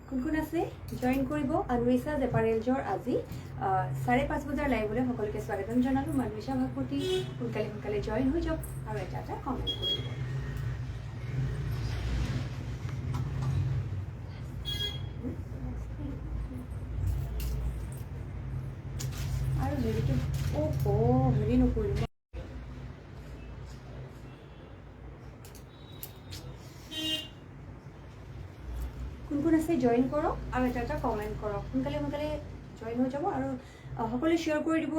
কোন কোন আছে জয়েন কৰিব আনৱেশা জেপাৰেলজৰ আজি 5:30 বজাৰ লাইভলৈ সকলোকে স্বাগতম জনালো। মানৱেশা ভাগৱতী সোনকালে জয়েন হৈ যাওক আৰু এটা কমেণ্ট কৰিব। আৰু হেৰিটো হেৰি নকৰিব কোন আছে জয়েন কৰক আৰু এটা কমেণ্ট কৰক। সোনকালে জয়েন হৈ যাব আৰু সকলোৱে শ্বেয়াৰ কৰি দিব।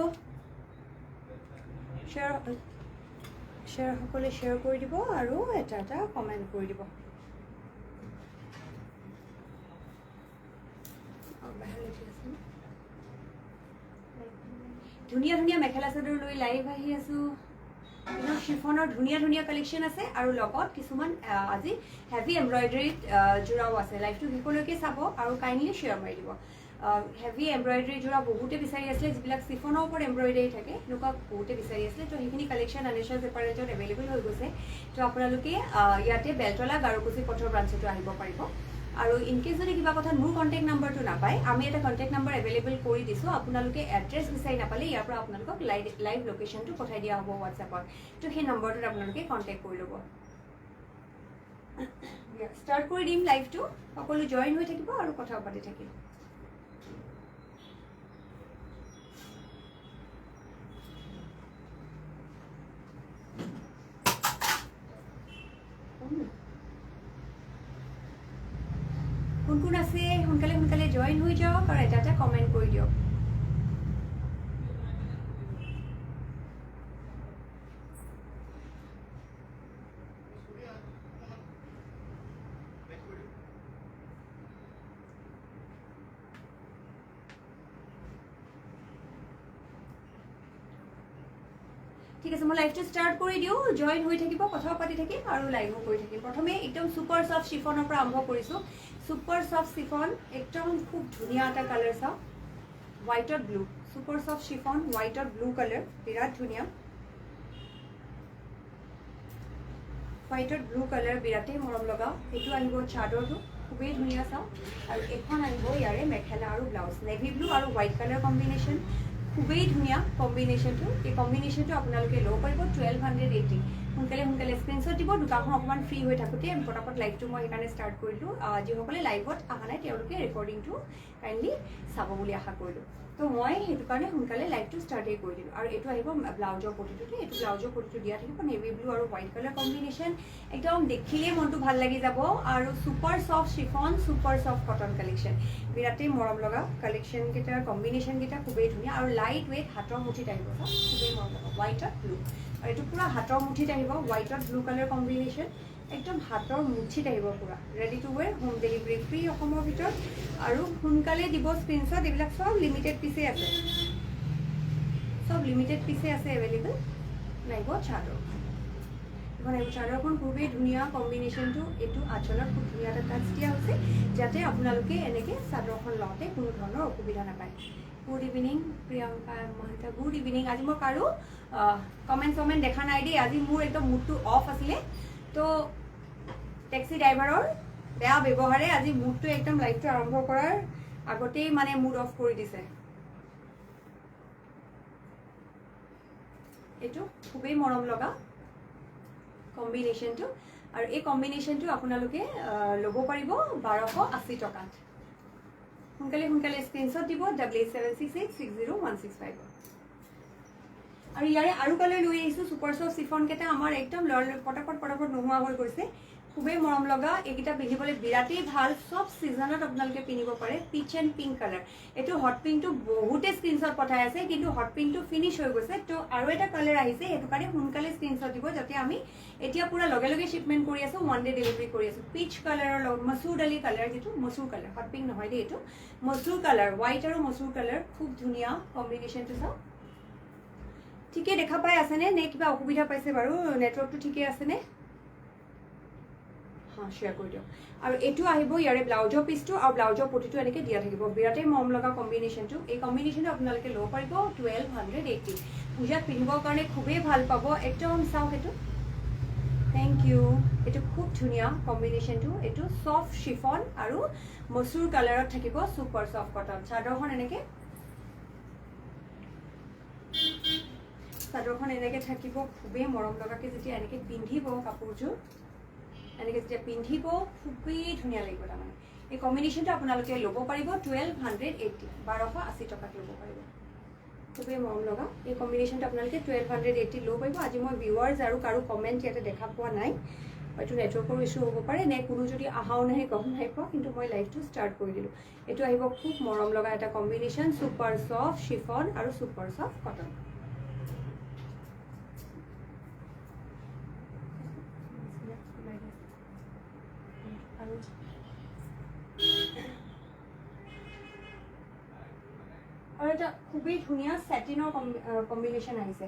সকলোৱে শ্বেয়াৰ কৰি দিব আৰু এটা কমেণ্ট কৰি দিব। ধুনীয়া মেখেলা চাদৰ লৈ লাইভ আহি আছো। শিফনৰ ধুনীয়া কালেকশ্যন আছে আৰু লগত কিছুমান আজি হেভি এমব্ৰইডাৰীত যোৰাও আছে। লাইভটো শেষলৈকে চাব আৰু কাইণ্ডলি শ্বেয়াৰ মাৰি দিব। হেভি এমব্ৰইডাৰী যোৰা বহুতে বিচাৰি আছিলে, যিবিলাক চিফনৰ ওপৰত এমব্ৰইডাৰী থাকে এনেকুৱা বহুতে বিচাৰি আছিলে। তো সেইখিনি কালেকশ্যন আনৱেশা জেপাৰেলজত এভেইলেবল হৈ গৈছে। তো আপোনালোকে ইয়াতে বেলতলা গাৰুকুছি পথৰ ব্ৰাঞ্চতো আহিব পাৰিব। আৰু ইনকেছ যদি কিবা কথাত মোৰ কণ্টেক্ট নাম্বাৰটো নাপায়, আমি এটা কণ্টেক্ট নাম্বাৰ এভেইলেবল কৰি দিছোঁ। আপোনালোকে এড্ৰেছ বিচাৰি নাপালে ইয়াৰ পৰা আপোনালোকক লাইভ লোকেশ্যনটো পঠাই দিয়া হ'ব হোৱাটছএপত। তো সেই নম্বৰটোত আপোনালোকে কণ্টেক্ট কৰি ল'ব। ষ্টাৰ্ট কৰি দিম লাইভটো। সকলো জইন হৈ থাকিব আৰু কথা পাতি থাকিম। কোন আছে সোনকালে জইন হৈ যাওক আৰু এটা কমেণ্ট কৰি দিয়ক। ঠিক আছে, মই লাইভটো ষ্টাৰ্ট কৰি দিওঁ। জইন হৈ থাকিব, কথা পাতি থাকিম আৰু লাইভো কৰি থাকিম। প্ৰথমে একদম ছুপাৰ ছফ্ট চিফনৰ পৰা আৰম্ভ কৰিছোঁ। ছুপাৰ ছফ্ট চিফন একদম খুব ধুনীয়া এটা কালাৰ চাওঁ, হোৱাইটত ব্লু। ছুপাৰ ছফ্ট চিফন হোৱাইটত ব্লু কালাৰ, বিৰাট ধুনীয়া। হোৱাইটত ব্লু কালাৰ বিৰাটেই মৰম লগা। এইটো আহিব চাদৰটো, খুবেই ধুনীয়া চাওঁ। আৰু এখন আহিব ইয়াৰে মেখেলা আৰু ব্লাউজ, নেভি ব্লু আৰু হোৱাইট কালাৰ কম্বিনেশ্যন। খুবেই ধুনীয়া কম্বিনেশ্যনটো। এই কম্বিনেশ্যনটো আপোনালোকে ল'ব পাৰিব 1280। সোনকালে স্ক্ৰীনশ্বট দিব। দোকানখন অকণমান ফ্ৰী হৈ থাকোঁতে পটাপট লাইভটো মই সেইকাৰণে ষ্টাৰ্ট কৰিলোঁ। যিসকলে লাইভত অহা নাই তেওঁলোকে ৰেকৰ্ডিংটো কাইণ্ডলি চাব বুলি আশা কৰিলোঁ। তো মই সেইটো কাৰণে সোনকালে লাইভটো ষ্টাৰ্টেই কৰি দিলোঁ। আৰু এইটো আহিব ব্লাউজৰ পটিটোতে। এইটো ব্লাউজৰ পটিটো দিয়া থাকিব নেভি ব্লু আৰু হোৱাইট কালাৰ কম্বিনেশ্যন। একদম দেখিলেই মনটো ভাল লাগি যাব। আৰু super soft chiffon, super soft cotton collection, বিৰাটেই মৰম লগা কালেকশ্যনকেইটাৰ কম্বিনেশ্যনকেইটা খুবেই ধুনীয়া আৰু লাইট ৱেইট। হাতৰ মুঠিত আহিব, খুবেই মৰম লগা হোৱাইটত ব্লু। আৰু এইটো পূৰা হাতৰ মুঠিত আহিব, হোৱাইটত ব্লু কালাৰ কম্বিনেশ্যন। একদম হাতৰ মুঠিত আহিব, পূৰা ready to ৱেৰ, home delivery free অসমৰ ভিতৰত। আৰু সোনকালে দিব স্ক্ৰীনশ্বট। এইবিলাক চব লিমিটেড পিচে আছে, এভেইলেবল। নাইব চাদৰ এখন আহিব, চাদৰখন খুবেই ধুনীয়া কম্বিনেশ্যনটো। এইটো আঁচলত খুব ধুনীয়া এটা টাচ দিয়া হৈছে, যাতে আপোনালোকে এনেকৈ চাদৰখন লওঁতে কোনো ধৰণৰ অসুবিধা নাপায়। Good evening Priyanka Mahanta, good evening. আজি মই কাৰো কমেণ্ট দেখা নাই দেই। আজি মোৰ একদম মুডটো অফ আছিলে। তো টেক্সি ড্ৰাইভাৰৰ বেয়া ব্যৱহাৰে আজি মুডটো একদম লাইভটো আৰম্ভ কৰাৰ আগতেই মানে মুড অফ কৰি দিছে। এইটো খুবেই মৰম লগা কম্বিনেশ্যনটো। আৰু এই কম্বিনেশ্যনটো আপোনালোকে ল'ব পাৰিব 1280 টকাত। সোনকালে স্ক্ৰীনশ্বট দিব 8876660165। আৰু ইয়াৰে আৰু কালাৰ লৈ আহিছোঁ। ছুপাৰ ছফ্ট চিফনকেইটা আমাৰ একদম পটাপট নোহোৱা হৈ গৈছে। খুবেই মৰম লগা। এইকেইটা পিন্ধিবলৈ বিৰাটেই ভাল, চব ছিজনত আপোনালোকে পিন্ধিব পাৰে। Peach and pink colour. এইটো হট পিংকটো বহুতে স্ক্ৰীনশ্বট পঠাই আছে, কিন্তু হট পিংকটো ফিনিছ হৈ গৈছে। তো আৰু এটা কালাৰ আহিছে, সেইটো কাৰণে সোনকালে স্ক্ৰীনশ্বট দিব, যাতে আমি এতিয়া পূৰা লগে শ্বিপমেণ্ট কৰি আছোঁ, 1 ডে ডেলিভাৰী কৰি আছোঁ। পিচ কালাৰৰ লগত মচুৰ দালি কালাৰ, যিটো মচুৰ কালাৰ, হট পিংক নহয় দেই, এইটো মচুৰ কালাৰ, হোৱাইট আৰু মচুৰ কালাৰ। খুব ধুনীয়া কম্বিনেশ্যনটো চাওঁ। ঠিকে দেখা পাই আছেনে নে কিবা অসুবিধা পাইছে বাৰু? নেটৱৰ্কটো ঠিকে আছেনে? শ্বেয়াৰ কৰি দিয়ক। আৰু এইটো আহিব ইয়াৰে ব্লাউজৰ পিচটো আৰু ব্লাউজৰ পটিটো এনেকৈ দিয়া থাকিব। বিৰাটেই মৰম লগা কম্বিনেশ্যনটো। এই কম্বিনেশ্যনটো আপোনালোকে ল'ব পাৰিব 1280। পূজাত পিন্ধিবৰ কাৰণে খুবেই ভাল পাব। একদম চাওক, এইটো থেংক ইউ। এইটো খুব ধুনীয়া কম্বিনেশ্যনটো। এইটো ছফ্ট শিফন আৰু মচুৰ কালাৰত থাকিব, ছুপাৰ ছফ্ট কটন। চাদৰখন এনেকৈ থাকিব, খুবেই মৰম লগাকৈ যেতিয়া এনেকৈ পিন্ধিব কাপোৰযোৰ, এনেকৈ যেতিয়া পিন্ধিব খুবেই ধুনীয়া লাগিব। তাৰমানে এই কম্বিনেশ্যনটো আপোনালোকে ল'ব পাৰিব 1280, 1280 টকাত ল'ব পাৰিব। খুবেই মৰম লগা এই কম্বিনেশ্যনটো আপোনালোকে 1280 ল'ব পাৰিব। আজি মই ভিউৱাৰ্ছ আৰু কাৰো কমেণ্ট ইয়াতে দেখা পোৱা নাই, হয়তো নেটৱৰ্কৰ ইছ্যু হ'ব পাৰে, নে কোনো যদি আহাও নাহে গম নাই পোৱা, কিন্তু মই লাইভটো ষ্টাৰ্ট কৰি দিলোঁ। এইটো আহিব খুব মৰম লগা এটা কম্বিনেশ্যন, ছুপাৰ ছফ্ট শিফন আৰু ছুপাৰ ছফ্ট কটন। আৰু এটা খুবেই ধুনীয়া চেটিনৰ কম্বিনেশ্যন আহিছে,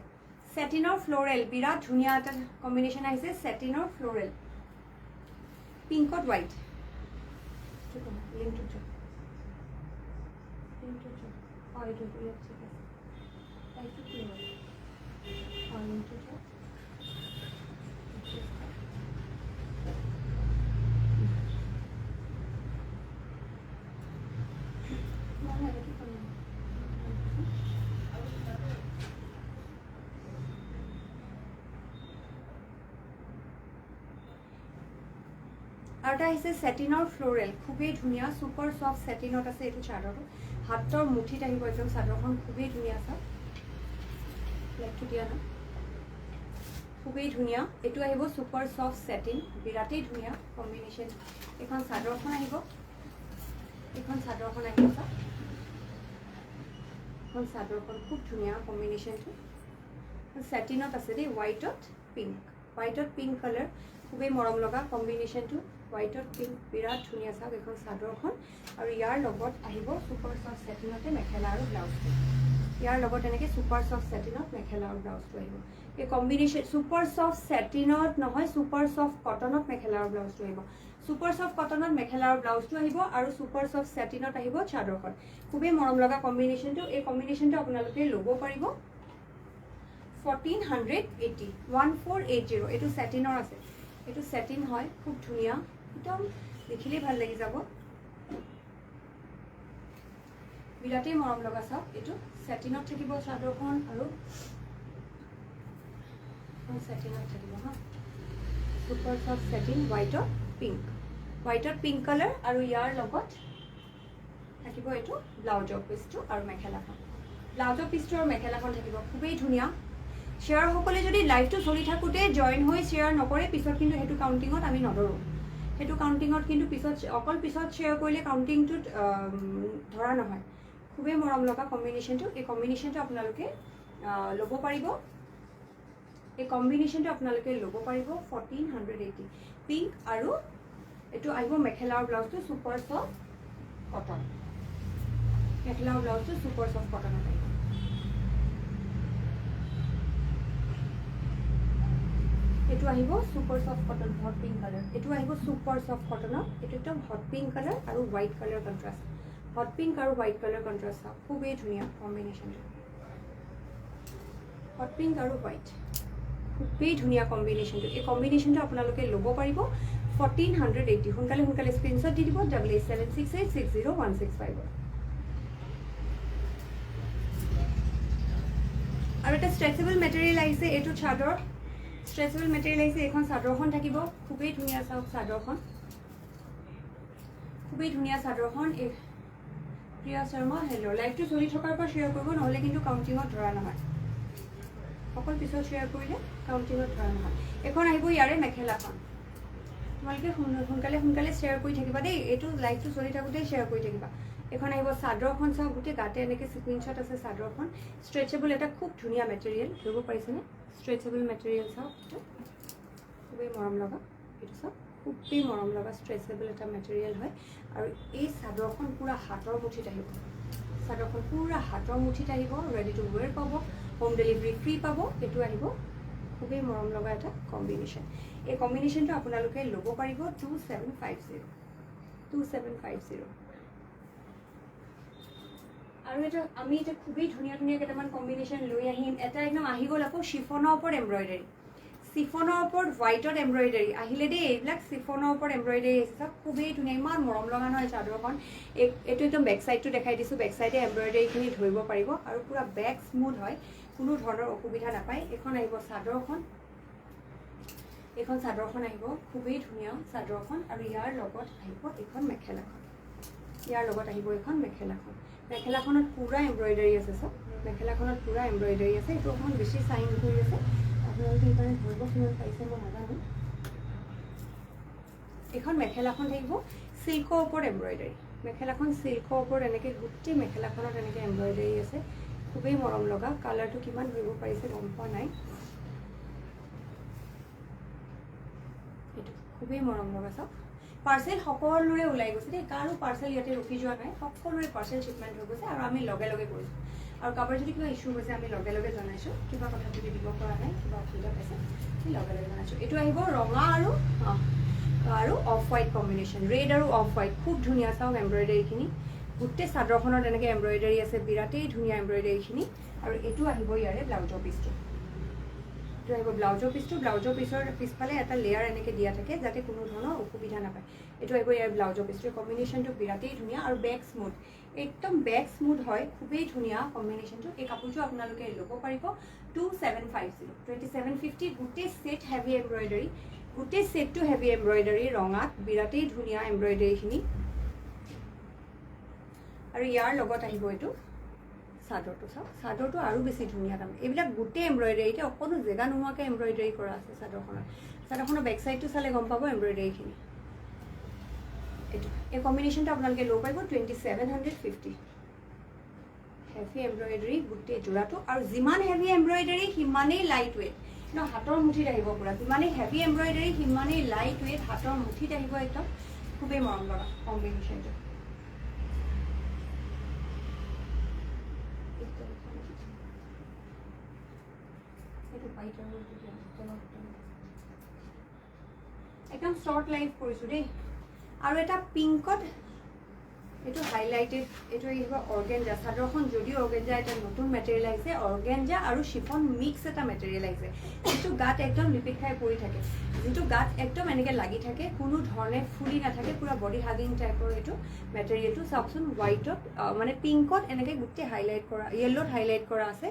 চেটিনৰ ফ্ল'ৰেল, বিৰাট ধুনীয়া এটা কম্বিনেশ্যন আহিছে, চেটিনৰ ফ্ল'ৰেল, পিংকত হোৱাইট। আৰু এটা আহিছে চেটিনৰ ফ্ল'ৰেল, খুবেই ধুনীয়া, ছুপাৰ ছফ্ট চেটিনত আছে এইটো চাদৰটো। হাতৰ মুঠিত আহিব একদম চাদৰখন, খুবেই ধুনীয়া চাওক, লাইকটো দিয়া না, খুবেই ধুনীয়া। এইটো আহিব ছুপাৰ ছফ্ট চেটিন, বিৰাটেই ধুনীয়া কম্বিনেশ্যন। এইখন চাদৰখন আহিব, এইখন চাদৰখন আহিব চাওক, এইখন চাদৰখন খুব ধুনীয়া কম্বিনেশ্যনটো, চেটিনত আছে দেই, হোৱাইটত পিংক, হোৱাইটত পিংক কালাৰ, খুবেই মৰম লগা কম্বিনেশ্যনটো, হোৱাইটত পিংক, বিৰাট ধুনীয়া চাওক এইখন চাদৰখন। আৰু ইয়াৰ লগত আহিব ছুপাৰ ছফ্ট চেটিনতে মেখেলা আৰু ব্লাউজটো, ইয়াৰ লগত এনেকৈ ছুপাৰ ছফ্ট চেটিনত মেখেলা আৰু ব্লাউজটো আহিব। এই কম্বিনেশ্যন ছুপাৰ ছফ্ট চেটিনত নহয়, ছুপাৰ ছফ্ট কটনত মেখেলা আৰু ব্লাউজটো আহিব, ছুপাৰ ছফ্ট কটনত মেখেলা আৰু ব্লাউজটো আহিব, আৰু ছুপাৰ ছফ্ট চেটিনত আহিব চাদৰখন। খুবেই মৰম লগা কম্বিনেশ্যনটো। এই কম্বিনেশ্যনটো আপোনালোকে ল'ব পাৰিব 1480, 1480। এইটো চেটিনৰ আছে, এইটো চেটিন হয়, খুব ধুনীয়া, একদম দেখিলেই ভাল লাগি যাব, বিৰাটেই মৰম লগা চাওক। এইটো চেটিনত থাকিব চাদৰখন, আৰু চেটিনত থাকিব হা, ছুপাৰ ছফ্ট চেটিন, হোৱাইটত পিংক, হোৱাইটত পিংক কালাৰ, আৰু ইয়াৰ লগত থাকিব এইটো ব্লাউজৰ পিচটো আৰু মেখেলাখন, ব্লাউজৰ পিচটো আৰু মেখেলাখন থাকিব, খুবেই ধুনীয়া। শ্বেয়াৰসকলে যদি লাইভটো চলি থাকোঁতে জইন হৈ শ্বেয়াৰ নকৰে, পিছত কিন্তু সেইটো কাউণ্টিঙত আমি নধৰোঁ, সেইটো কাউণ্টিঙত কিন্তু পিছত অকল পিছত শ্বেয়াৰ কৰিলে কাউণ্টিংটোত ধৰা নহয়। খুবেই মৰম লগা কম্বিনেশ্যনটো। এই কম্বিনেশ্যনটো আপোনালোকে ল'ব পাৰিব, এই কম্বিনেশ্যনটো আপোনালোকে ল'ব পাৰিব 1480, পিংক, আৰু এইটো আহিব মেখেলা আৰু ব্লাউজটো ছুপাৰ ছফ্ট কটন, মেখেলা আৰু ব্লাউজটো ছুপাৰ ছফ্ট কটনত আহিব। এইটো আহিব super soft cotton, hot pink colour, এইটো আহিব ছুপাৰ ছফ্ট কটনত, এইটো একদম হট পিংক কালাৰ আৰু white colour contrast, hot pink আৰু হোৱাইট কালাৰ কণ্ট্ৰাষ্ট চাওক, খুবেই ধুনীয়া কম্বিনেশ্যনটো, হট পিংক আৰু হোৱাইট, খুবেই ধুনীয়া কম্বিনেশ্যনটো। এই কম্বিনেশ্যনটো আপোনালোকে ল'ব পাৰিব 1480। সোনকালে সোনকালে স্ক্ৰীনশ্বট দি দিব 8876860165। আৰু এটা ষ্ট্ৰেচেবল মেটেৰিয়েল আহিছে, এইটো চাদৰ ষ্ট্ৰেচেবল মেটেৰিয়েল আহিছে, এইখন চাদৰখন থাকিব, খুবেই ধুনীয়া চাওক চাদৰখন, খুবেই ধুনীয়া চাদৰখন। এই প্ৰিয়া শৰ্মা হেল্ল', লাইভটো চলি থকাৰ পৰা শ্বেয়াৰ কৰিব, নহ'লে কিন্তু কাউণ্টিঙত ধৰা নহয়, অকল পিছত শ্বেয়াৰ কৰিলে কাউণ্টিঙত ধৰা নহয়। এখন আহিব ইয়াৰে মেখেলাখন, তোমালোকে সোনকালে সোনকালে শ্বেয়াৰ কৰি থাকিবা দেই, এইটো লাইভটো চলি থাকোঁতেই শ্বেয়াৰ কৰি থাকিবা। এখন আহিব চাদৰখন চাওক, গোটেই গাতে এনেকৈ স্ক্ৰীনশ্বট আছে চাদৰখন, ষ্ট্ৰেচেবল এটা খুব ধুনীয়া মেটেৰিয়েল, ধৰিব পাৰিছেনে, ষ্ট্ৰেচেবল মেটেৰিয়েল চাওক, এইটো খুবেই মৰম লগা, এইটো চাওক খুবেই মৰম লগা ষ্ট্ৰেচেবল এটা মেটেৰিয়েল হয়। আৰু এই চাদৰখন পূৰা হাতৰ মুঠিত আহিব, চাদৰখন পূৰা হাতৰ মুঠিত আহিব, ৰেডি টু ৱেৰ পাব, হোম ডেলিভাৰী ফ্ৰী পাব। এইটো আহিব খুবেই মৰম লগা এটা কম্বিনেশ্যন। এই কম্বিনেশ্যনটো আপোনালোকে ল'ব পাৰিব 2750, 2750। আৰু এটা আমি এতিয়া খুবেই ধুনীয়া ধুনীয়া কেইটামান কম্বিনেশ্যন লৈ আহিম। এটা একদম আহি গ'ল আকৌ শিফনৰ ওপৰত এমব্ৰইডাৰী, চিফনৰ ওপৰত হোৱাইটত এমব্ৰইডাৰী আহিলে দেই এইবিলাক চিফনৰ ওপৰত এমব্ৰইডাৰী আহিছে চাওক খুবেই ধুনীয়া ইমান মৰম লগা নহয় চাদৰখন এইটো একদম বেক চাইডটো দেখাই দিছোঁ বেক চাইডে এমব্ৰইডাৰীখিনি ধৰিব পাৰিব আৰু পুৰা বেক স্মুথ হয় কোনো ধৰণৰ অসুবিধা নাপায় এইখন আহিব চাদৰখন এইখন চাদৰখন আহিব খুবেই ধুনীয়া চাদৰখন আৰু ইয়াৰ লগত আহিব এইখন মেখেলাখন ইয়াৰ লগত আহিব এইখন মেখেলাখনত পুৰা এমব্ৰইডাৰী আছে চাওক মেখেলাখনত পুৰা এমব্ৰইডাৰী আছে এইটো অকণমান বেছি চাইন কৰি আছে আপোনালোকে এইকাৰণে ধৰিব কিমান পাইছে মই নাজানো এইখন মেখেলাখন থাকিব চিল্কৰ ওপৰত এমব্ৰইডাৰী মেখেলাখন চিল্কৰ ওপৰত এনেকৈ গোটেই মেখেলাখনত এনেকৈ এমব্ৰইডাৰী আছে খুবেই মৰম লগা কালাৰটো কিমান ধৰিব পাৰিছে গম পোৱা নাই এইটো খুবেই মৰম লগা চাওক পাৰ্চেল সকলোৰে ওলাই গৈছে দেই কাৰো পাৰ্চেল ইয়াতে ৰখি যোৱা নাই সকলোৰে পাৰ্চেল শ্বিপমেণ্ট হৈ গৈছে আৰু আমি লগে লগে কৰিছোঁ আৰু কাৰোবাৰ যদি কিবা ইছ্যু হৈছে আমি লগে লগে জনাইছোঁ কিবা কথা যদি দিব পৰা নাই কিবা অসুবিধা পাইছে আমি লগে লগে জনাইছোঁ এইটো আহিব ৰঙা আৰু অফ হোৱাইট কম্বিনেশ্যন ৰেড আৰু অফ হোৱাইট খুব ধুনীয়া চাওক এমব্ৰইডাৰীখিনি গোটেই চাদৰখনত এনেকৈ এমব্ৰইডাৰী আছে বিৰাটেই ধুনীয়া এমব্ৰইডাৰীখিনি আৰু এইটো আহিব ইয়াৰে ব্লাউজৰ পিচটো এইটো আহিব ব্লাউজৰ পিছৰ পিছফালে এটা লেয়াৰ এনেকৈ দিয়া থাকে যাতে কোনো ধৰণৰ অসুবিধা নাপায় এইটো আহিব ইয়াৰ ব্লাউজৰ পিছটোৰ কম্বিনেশ্যনটো বিৰাটেই ধুনীয়া আৰু বেক স্মুথ একদম বেক স্মুথ হয় খুবেই ধুনীয়া কম্বিনেশ্যনটো এই কাপোৰটো আপোনালোকে ল'ব পাৰিব 2750 2750 গোটেই ছেট হেভি এমব্ৰইডাৰী গোটেই ছেটটো হেভি এমব্ৰইডাৰী ৰঙাত বিৰাটেই ধুনীয়া এমব্ৰইডাৰীখিনি আৰু ইয়াৰ লগত আহিব এইটো চাদৰটো চাওক চাদৰটো আৰু বেছি ধুনীয়া দাম এইবিলাক গোটেই এমব্ৰইডাৰীতে অকণো জেগা নোহোৱাকৈ এমব্ৰইডাৰী কৰা আছে চাদৰখনৰ বেক চাইডটো চালে গম পাব এমব্ৰইডাৰীখিনি এইটো এই কম্বিনেশ্যনটো আপোনালোকে ল'ব পাৰিব 2750 হেভি এমব্ৰইডাৰী গোটেই যোৰাটো আৰু যিমান হেভি এমব্ৰইডাৰী সিমানেই লাইট ৱেইট হাতৰ মুঠিত আহিব পুৰা যিমানেই হেভি এমব্ৰইডাৰী সিমানেই লাইট ৱেইট হাতৰ মুঠিত আহিব একদম খুবেই মৰম লগা কম্বিনেশ্যনটো একদম শৰ্ট লাইফ কৰিছোঁ দেই আৰু এটা পিংকত এইটো হাইলাইটেড এইটো আহিব অৰ্গেঞ্জা চাদৰখন যদিও অৰ্গেঞ্জা এটা নতুন মেটেৰিয়েল আহিছে অৰ্গেঞ্জা আৰু শিফন মিক্স এটা মেটেৰিয়েল আহিছে যিটো গাত একদম লিপিক খাই পৰি থাকে যিটো গাত একদম এনেকৈ লাগি থাকে কোনো ধৰণে ফুলি নাথাকে পুৰা বডি হাগিং টাইপৰ এইটো মেটেৰিয়েলটো চাওকচোন হোৱাইটত মানে পিংকত এনেকৈ গোটেই হাইলাইট কৰা য়েল্লোত হাইলাইট কৰা আছে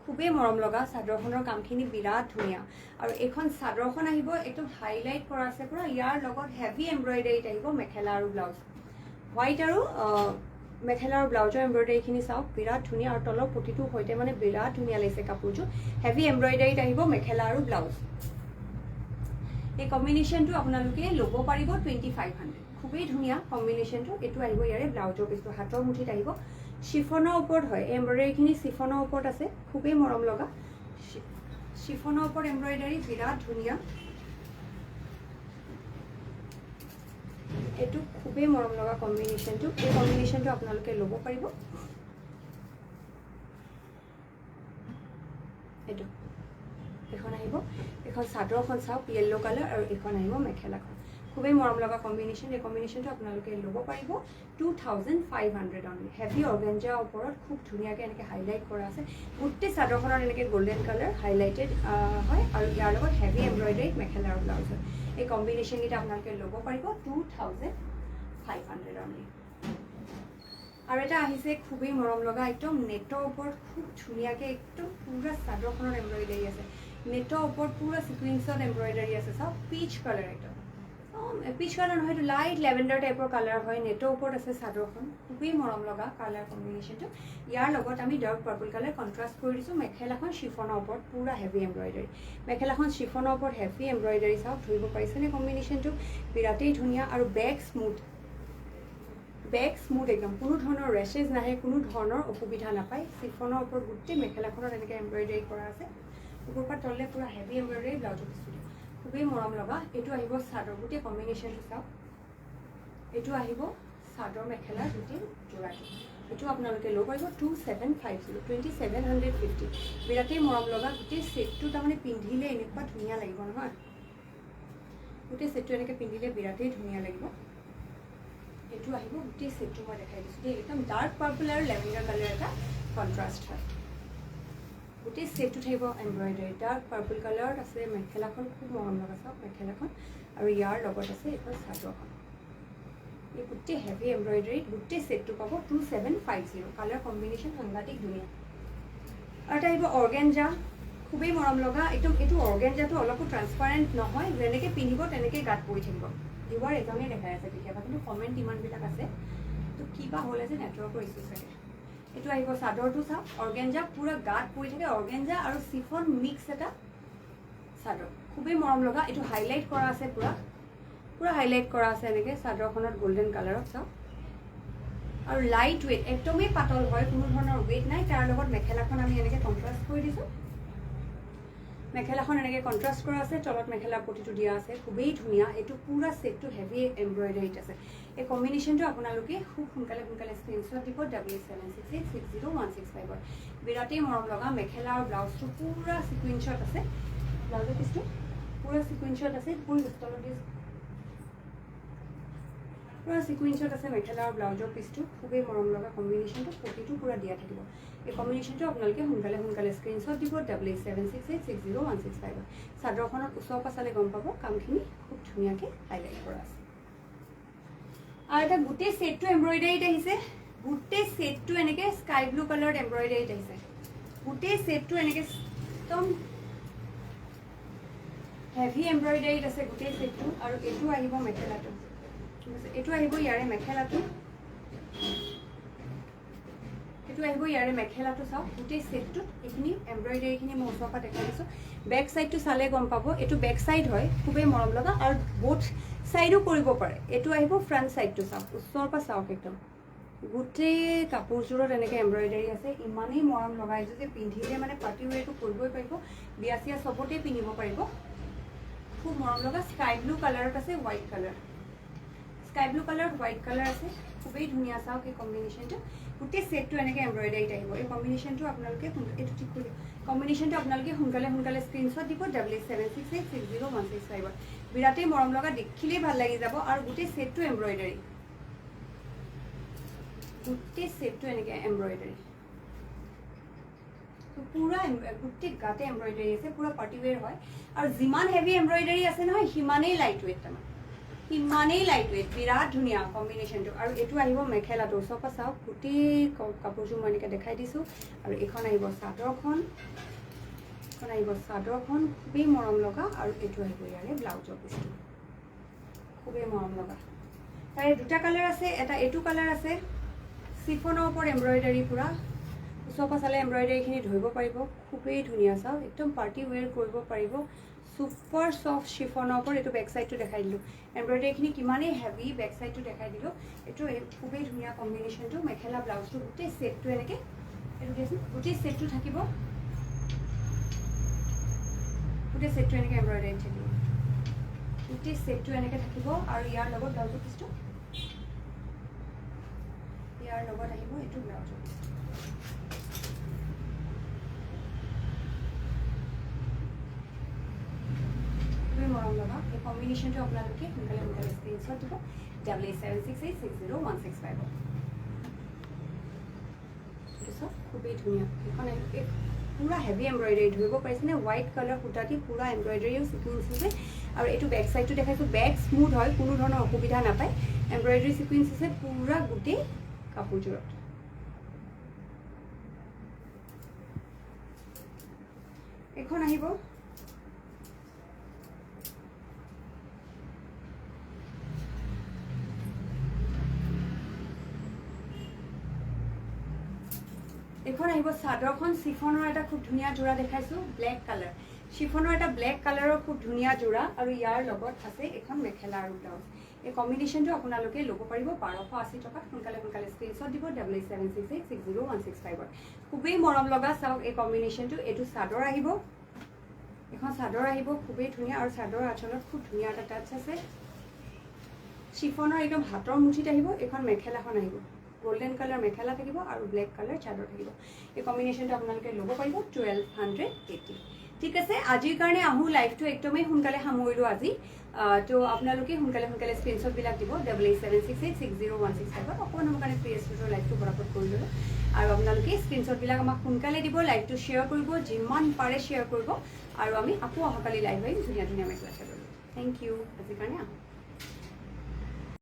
খুবেই মৰম লগা চাদৰখনৰ কামখিনি বিৰাট ধুনীয়া আৰু এইখন চাদৰখন আহিব একদম হাইলাইট কৰা আছে পুৰা ইয়াৰ লগত হেভি এমব্ৰইডাৰীত আহিব মেখেলা আৰু ব্লাউজ হোৱাইট আৰু মেখেলা আৰু ব্লাউজৰ এমব্ৰইডাৰীখিনি চাওক বিৰাট ধুনীয়া আৰু তলৰ পুতিটোৰ সৈতে মানে বিৰাট ধুনীয়া লাগিছে কাপোৰযোৰ হেভি এমব্ৰইডাৰীত আহিব মেখেলা আৰু ব্লাউজ এই কম্বিনেশ্যনটো আপোনালোকে ল'ব পাৰিব 2500 খুবেই ধুনীয়া কম্বিনেশ্যনটো এইটো আহিব ইয়াৰে ব্লাউজৰ পিছটো হাতৰ মুঠিত আহিব শিফনৰ ওপৰত হয় এমব্ৰইডাৰীখিনি শিফনৰ ওপৰত আছে খুবেই মৰম লগা শিফনৰ ওপৰত এমব্ৰইডাৰী বিৰাট ধুনীয়া এইটো খুবেই মৰম লগা কম্বিনেশ্যনটো এই কম্বিনেশ্যনটো আপোনালোকে ল'ব পাৰিব এইটো এখন আহিব এখন চাদৰখন চাওক য়েল্লো কালাৰ আৰু এখন আহিব মেখেলাখন খুবেই মৰম লগা কম্বিনেশ্যন এই কম্বিনেশ্যনটো আপোনালোকে ল'ব পাৰিব 2500 অনলি হেভি অৰ্গেঞ্জাৰ ওপৰত খুব ধুনীয়াকৈ এনেকৈ হাইলাইট কৰা আছে গোটেই চাদৰখনত এনেকৈ গল্ডেন কালাৰ হাইলাইটেড হয় আৰু ইয়াৰ লগত হেভি এমব্ৰইডাৰী মেখেলা আৰু ব্লাউজ হয় এই কম্বিনেশ্যনকেইটা আপোনালোকে ল'ব পাৰিব 2500 অনলি আৰু এটা আহিছে খুবেই মৰম লগা একদম নেটৰ ওপৰত খুব ধুনীয়াকৈ একদম পুৰা চাদৰখনত এমব্ৰইডাৰী আছে নেটৰ ওপৰত পুৰা চিকুৱেঞ্চত এমব্ৰইডাৰী আছে চাওক পিচ কালাৰ একদম পিচ কালাৰ নহয় এইটো লাইট লেভেণ্ডাৰ টাইপৰ কালাৰ হয় নেটৰ ওপৰত আছে চাদৰখন খুবেই মৰম লগা কালাৰ কম্বিনেশ্যনটো ইয়াৰ লগত আমি ডাৰ্ক পাৰ্পল কালাৰ কণ্ট্ৰাষ্ট কৰি দিছোঁ মেখেলাখন শিফনৰ ওপৰত পুৰা হেভি এমব্ৰইডাৰী মেখেলাখন শিফনৰ ওপৰত হেভি এমব্ৰইডাৰী চাওক ধৰিব পাৰিছেনে কম্বিনেশ্যনটো বিৰাটেই ধুনীয়া আৰু বেক স্মুথ একদম কোনো ধৰণৰ ৰেচেছ নাহে কোনো ধৰণৰ অসুবিধা নাপায় শিফনৰ ওপৰত গোটেই মেখেলাখনত এনেকৈ এমব্ৰইডাৰী কৰা আছে ওপৰৰ পৰা তললৈ পুৰা হেভি এমব্ৰইডাৰী ব্লাউজৰ পিছটো খুবেই মৰম লগা এইটো আহিব চাদৰ গোটেই কম্বিনেশ্যনটো চাওক এইটো আহিব চাদৰ মেখেলা গোটেই যোৰাটো এইটো আপোনালোকে ল'ব পাৰিব 2750 বিৰাটেই মৰম লগা গোটেই ছেটটো তাৰমানে পিন্ধিলে এনেকুৱা ধুনীয়া লাগিব নহয় গোটেই ছেটটো এনেকৈ পিন্ধিলে বিৰাটেই ধুনীয়া লাগিব এইটো আহিব গোটেই ছেটটো মই দেখাই দিছোঁ দেই একদম ডাৰ্ক পাৰ্পল আৰু লেভেণ্ডাৰ কালাৰ এটা কণ্ট্ৰাষ্ট হয় গোটেই সেটটো থাকিব এমব্ৰইডাৰী ডাৰ্ক পাৰ্পল কালাৰত আছে মেখেলাখন খুব মৰম লগা চাওক মেখেলাখন আৰু ইয়াৰ লগত আছে এখন চাদৰখন এই গোটেই হেভি এমব্ৰইডাৰী গোটেই সেটটো পাব 2750 কালাৰ কম্বিনেশ্যন সাংঘাতিক ধুনীয়া আৰু এটা আহিব অৰ্গেঞ্জা খুবেই মৰম লগা একদম এইটো অৰ্গেঞ্জাটো অলপো ট্ৰান্সপাৰেণ্ট নহয় যেনেকৈ পিন্ধিব তেনেকৈ গাত পৰি থাকিব দুবাৰ এজনেই দেখাই আছে কেতিয়াবা কিন্তু কমেণ্ট ইমানবিলাক আছে তো কিবা হ'ল আছে নেটৱৰ্কৰ ইছ্যু চাগে এইটো আহিব চাদৰটো চাওক অৰ্গেঞ্জা পুৰা গাত পৰি থাকে অৰ্গেঞ্জা আৰু চিফন মিক্স এটা চাদৰ খুবেই মৰম লগা এইটো হাইলাইট কৰা আছে পুৰা হাইলাইট কৰা আছে এনেকৈ চাদৰখনত গোল্ডেন কালাৰত চাওক আৰু লাইট ৱেইট একদমেই পাতল হয় কোনো ধৰণৰ ৱেইট নাই তাৰ লগত মেখেলাখন আমি এনেকৈ কণ্ট্ৰাষ্ট কৰি দিছোঁ মেখেলাখন এনেকৈ কণ্ট্ৰাষ্ট কৰা আছে তলত মেখেলা পটিটো দিয়া আছে খুবেই ধুনীয়া এইটো পুৰা সেটটো হেভি এমব্ৰইডাৰীত আছে এই কম্বিনেশ্যনটো আপোনালোকে খুব সোনকালে স্ক্ৰীনশ্বট দিব 776860165165 বিৰাটেই মৰম লগা মেখেলা আৰু ব্লাউজটো পুৰা ছিকুৱেঞ্চত আছে ব্লাউজৰ পিছটো পুৰা ছিকুৱেঞ্চত আছে পুৰা ছিকুৱেঞ্চত আছে মেখেলা আৰু ব্লাউজৰ পিছটো খুবেই মৰম লগা কম্বিনেশ্যনটো পটিটো পুৰা দিয়া থাকিব এই কম্বিনেশ্যনটো আপোনালোকে সোনকালে স্ক্ৰীনশ্বট দিব 776860165165 চাদৰখনত ওচৰ পাছালে গম পাব কামখিনি খুব ধুনীয়াকৈ হাইলাইট কৰা আছে আৰু এটা গোটেই সেটটো এমব্ৰইডাৰীত আহিছে গোটেই সেটটো এনেকৈ স্কাই ব্লু কালাৰত এমব্ৰইডাৰীত আহিছে গোটেই সেটটো এনেকৈ একদম হেভি এমব্ৰইডাৰীত আছে গোটেই সেটটো আৰু এইটো আহিব মেখেলাটো এইটো আহিব ইয়াৰে মেখেলাটো চাওক গোটেই সেটটোত এইখিনি এমব্ৰইডাৰীখিনি মই ওচৰৰ পৰা দেখাই দিছোঁ বেক চাইডটো চালে গম পাব এইটো বেক চাইড হয় খুবেই মৰম লগা আৰু বোথ চাইডো কৰিব পাৰে এইটো আহিব ফ্ৰণ্ট চাইডটো চাওক ওচৰৰ পৰা চাওক একদম গোটেই কাপোৰযোৰত এনেকৈ এমব্ৰইডাৰী আছে ইমানেই মৰম লগা এইটো যে পিন্ধিলে মানে পাৰ্টি ৱেৰটো কৰিবই পাৰিব বিয়া চিয়া চবতে পিন্ধিব পাৰিব খুব মৰম লগা স্কাই ব্লু কালাৰত আছে হোৱাইট কালাৰ স্কাই ব্লু কালাৰত হোৱাইট কালাৰ আছে খুবেই ধুনীয়া চাওক এই কম্বিনেশ্যনটো গোটেই সেটটো এনেকৈ এমব্ৰইডাৰীত আহিব এই কম্বিনেশ্যনটো আপোনালোকে এইটো ঠিক কৰি কম্বিনেশ্যনটো আপোনালোকে সোনকালে স্ক্ৰীনশ্বট দিব 7768601665 বিৰাটেই মৰম লগা দেখিলেই ভাল লাগি যাব আৰু গোটেই সেটটো এমব্ৰইডাৰী এনেকৈ এমব্ৰইডাৰী পুৰা গোটেই গাতে এমব্ৰইডাৰী আছে পুৰা পাৰ্টি ৱেৰ হয় আৰু যিমান হেভি এমব্ৰইডাৰী আছে নহয় সিমানেই লাইট ৱেইট তাৰমানে বিৰাট ধুনীয়া কম্বিনেশ্যনটো আৰু এইটো আহিব মেখেলাটো ওচৰৰ পৰা চাওক গোটেই কাপোৰযোৰ মই এনেকৈ দেখাই দিছোঁ আৰু এইখন আহিব চাদৰখন খুবেই মৰম লগা আৰু এইটো আহিব ইয়াৰে ব্লাউজৰ পিছটো খুবেই মৰম লগা তাৰে দুটা কালাৰ আছে এটা এইটো কালাৰ আছে চিফনৰ ওপৰত এমব্ৰইডাৰী পুৰা ওচৰৰ পৰা চালে এমব্ৰইডাৰীখিনি ধৰিব পাৰিব খুবেই ধুনীয়া চাওক একদম পাৰ্টি ৱেৰ কৰিব পাৰিব সুপাৰ সফ্ট শিফনৰ ওপৰত এইটো বেক চাইডটো দেখাই দিলোঁ এমব্ৰইডাৰীখিনি কিমানেই হেভি বেক চাইডটো দেখাই দিলোঁ এইটো খুবেই ধুনীয়া কম্বিনেশ্যনটো মেখেলা ব্লাউজটো গোটেই সেটটো এনেকৈ এইটো দিয়াচোন গোটেই সেটটো থাকিব এনেকৈ এমব্ৰইডাৰী থাকিব গোটেই সেটটো এনেকৈ থাকিব আৰু ইয়াৰ লগত ব্লাউজৰ পিছটো ইয়াৰ লগত আহিব এইটো ব্লাউজৰ পিছটো মৰম লগা এই কম্বিনেশ্যনটো আপোনালোকে সোনকালে স্ক্ৰীনশ্বট দিব 7768601665 খুবেই ধুনীয়া এইখন পুৰা হেভি এমব্ৰইডাৰী ধৰিব পাৰিছেনে হোৱাইট কালাৰ সূতা দি পুৰা এমব্ৰইডাৰীও ছিকুৱেঞ্চ আছে আৰু এইটো বেক চাইডটো দেখাইছোঁ বেক স্মুথ হয় কোনো ধৰণৰ অসুবিধা নাপায় এমব্ৰইডাৰী ছিকুৱেঞ্চ আছে পুৰা গোটেই কাপোৰযোৰত এখন আহিব এখন আহিব চাদৰখন চিফনৰ এটা খুব ধুনীয়া যোৰা দেখাইছোঁ ব্লেক কালাৰ চিফনৰ এটা ব্লেক কালাৰৰ খুব ধুনীয়া যোৰা আৰু ইয়াৰ লগত আছে এখন মেখেলা আৰু ব্লাউজ এই কম্বিনেশ্যনটো আপোনালোকে ল'ব পাৰিব 1280 টকাত সোনকালে স্ক্ৰীনশ্বট দিব 7768601665 খুবেই মৰম লগা চাওক এই কম্বিনেশ্যনটো এইটো চাদৰ আহিব এখন চাদৰ আহিব খুবেই ধুনীয়া আৰু চাদৰ আঁচলত খুব ধুনীয়া এটা টাচ আছে চিফনৰ একদম হাতৰ মুঠিত আহিব এখন মেখেলাখন আহিব গোল্ডেন কালাৰ মেখেলা থাকিব আৰু ব্লেক কালাৰ চাদৰ থাকিব এই কম্বিনেশ্যনটো আপোনালোকে ল'ব পাৰিব 1280 ঠিক আছে আজিৰ কাৰণে আহোঁ লাইভটো একদমেই সোনকালে সামৰিলোঁ আজি তো আপোনালোকে সোনকালে সোনকালে স্ক্ৰীনশ্বটবিলাক দিব 8876860165 অকণমান মোৰ কাৰণে ফেচবুকৰ লাইভটো পৰাপত কৰি ল'লোঁ আৰু আপোনালোকে স্ক্ৰীনশ্বটবিলাক আমাক সোনকালে দিব লাইভটো শ্বেয়াৰ কৰিব যিমান পাৰে শ্বেয়াৰ কৰিব আৰু আমি আকৌ অহাকালি লাইভ আহিম ধুনীয়া ধুনীয়া মেখেলা চাদৰ লৈ থেংক ইউ আজিৰ কাৰণে